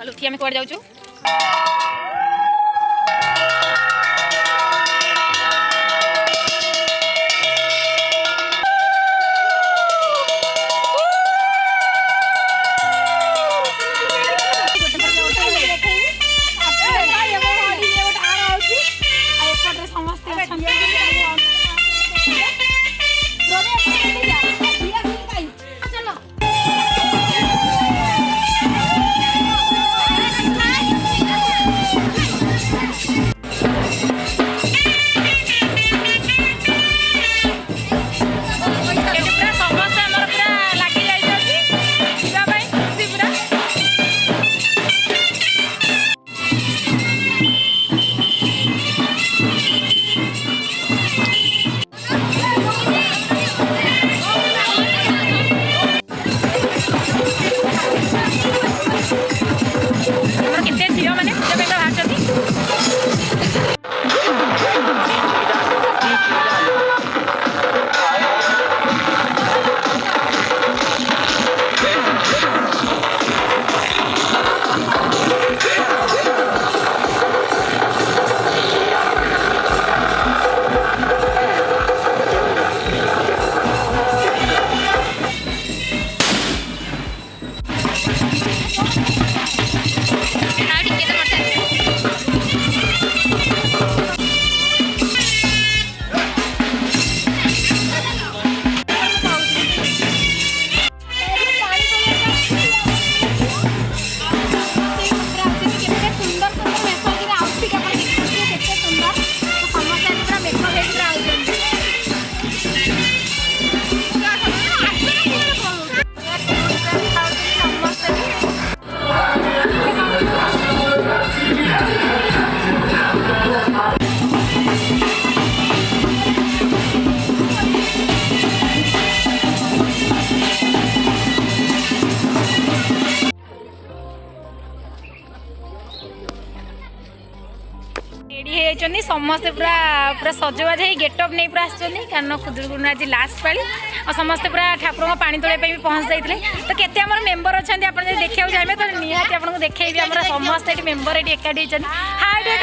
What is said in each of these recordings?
चल उठी आम कौन जाऊँ समस्ते पूरा पूरा सजबाज हो गेटअप नहीं पूरा आसुच्च कारण खुदुरकुणी आज लास्ट पाली और समस्ते पूरा ठाकुर पानी तोड़ा भी पहुँच जाते तो केते आम मेम्बर अच्छा आप देखा चाहिए तो निहाती आपको देखी आम समस्ते मेम्बर ये एकाठी हाई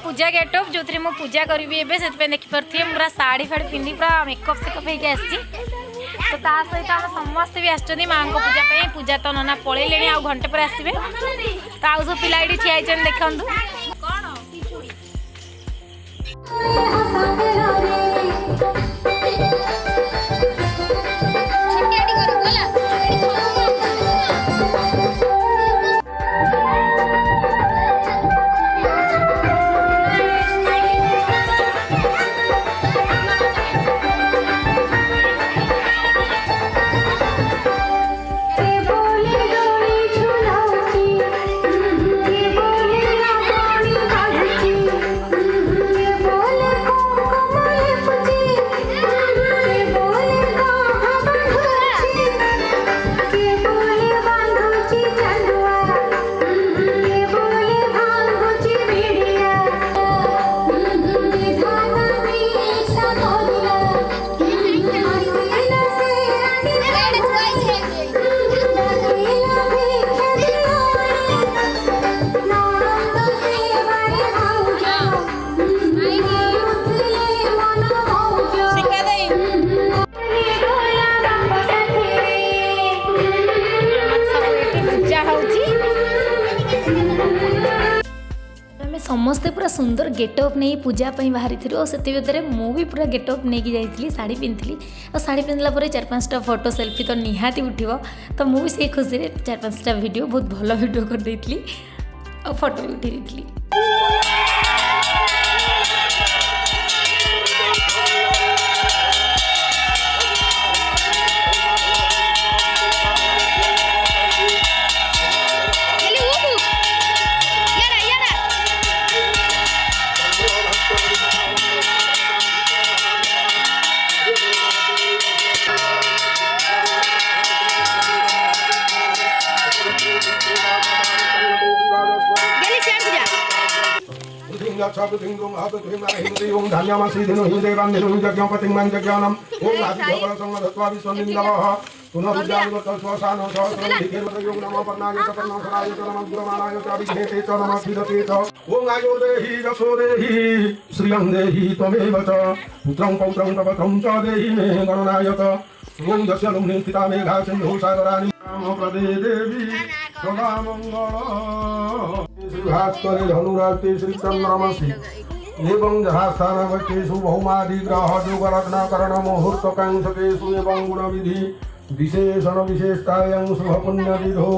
पूजा गेटअप जो थी पूजा करी से देखिपे पूरा साड़ी फाड़ी पिंधि पूरा मेकअप सेकअप होगी आसी तो ता सहित आम समस्ते भी आस माँ को पूजा पूजा तो नना पलैले आ घंटे पर आसवे तो आउ सब पिला ये ठिया देखु समस्ते पूरा सुंदर गेटअप नहीं पूजापी बाहरी थी और से मु भी पूरा गेटअप नहीं जाइली साड़ी पिंधि और साड़ी पिंधला 4-5टा फोटो सेल्फी तो निहाती उठो तो मुझे से खुशी 4-5टा वीडियो बहुत भल वीडियो कर देती और फोटो भी उठी देती। धनुराते श्री चंद्रमसी एवं जहास्थानवतेषु बहुमादिग्रह योगरत्नाकरण मुहूर्तकांक्षकेषु एवं गुणविधि विशेषण विशेषतायां शुभपुण्यविधो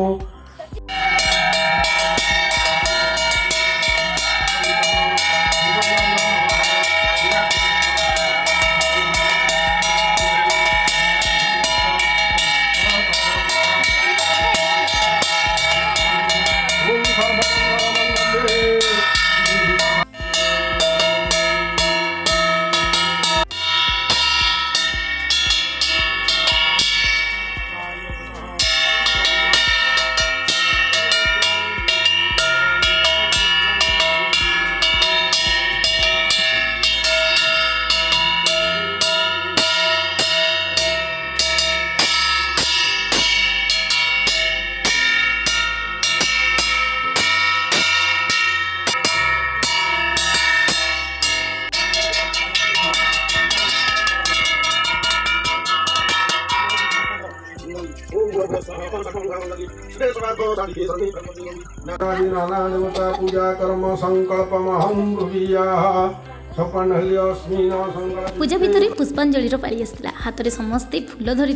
पूजा कर्म संकल्पमहं पूजा भितर पुष्पांजलि पारी आसला हाथ में समस्ते फूल धरी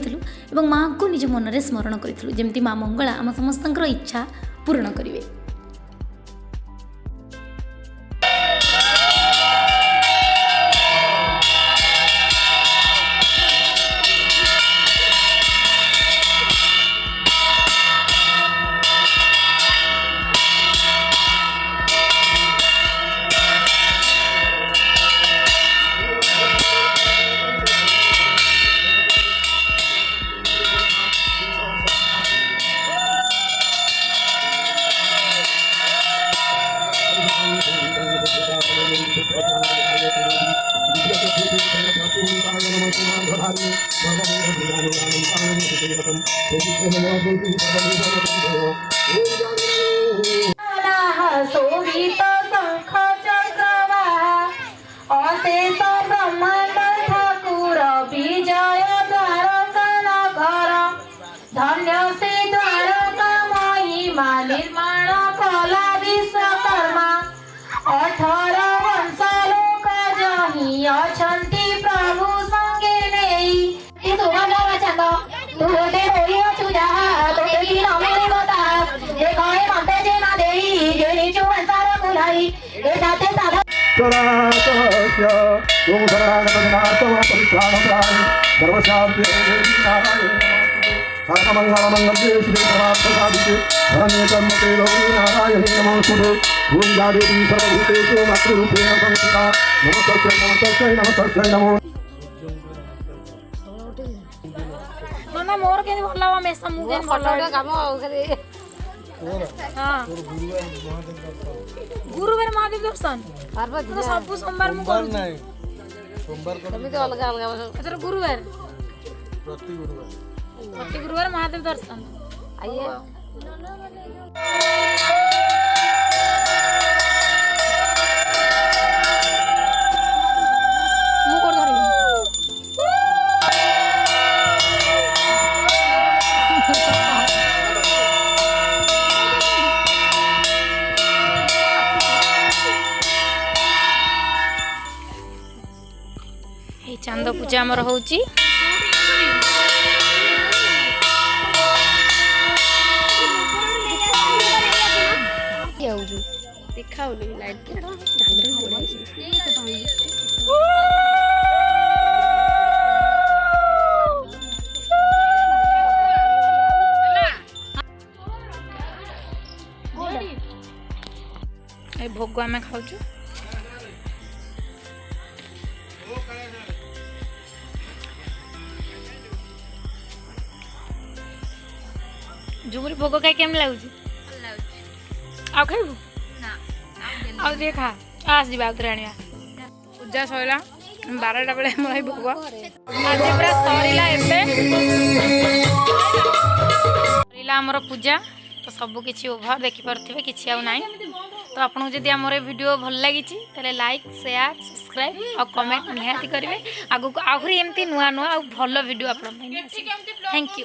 और माँ को निज मन में स्मरण करूँ जमी माँ मंगला आम समस्त इच्छा पूर्ण करेंगे। मामा मोर के भल हमेशा मुझे काम गुरुवार महादेव दर्शन सब सोमवार गुरुवार प्रति गुरुवार महादेव दर्शन आइए आमर होची भोग आम खाऊचु झुमुरी भोग खाई केम लगुच आ खाइबू आउ दे खा आस जी बाउतरे आनिया पूजा सइला 12टा बेले मोर भोग आज पूरा सरीला एबे सरीला हमर पूजा तो सब किछि ओभर देखि परथिबे किछि आउ नाही तो आपको जदि आमर वीडियो भल लगी तेल लाइक शेयर सब्सक्राइब और कमेंट निहाती करेंगे आगु आहरी एमती नुआ नुआ भल वीडियो आप थैंक यू।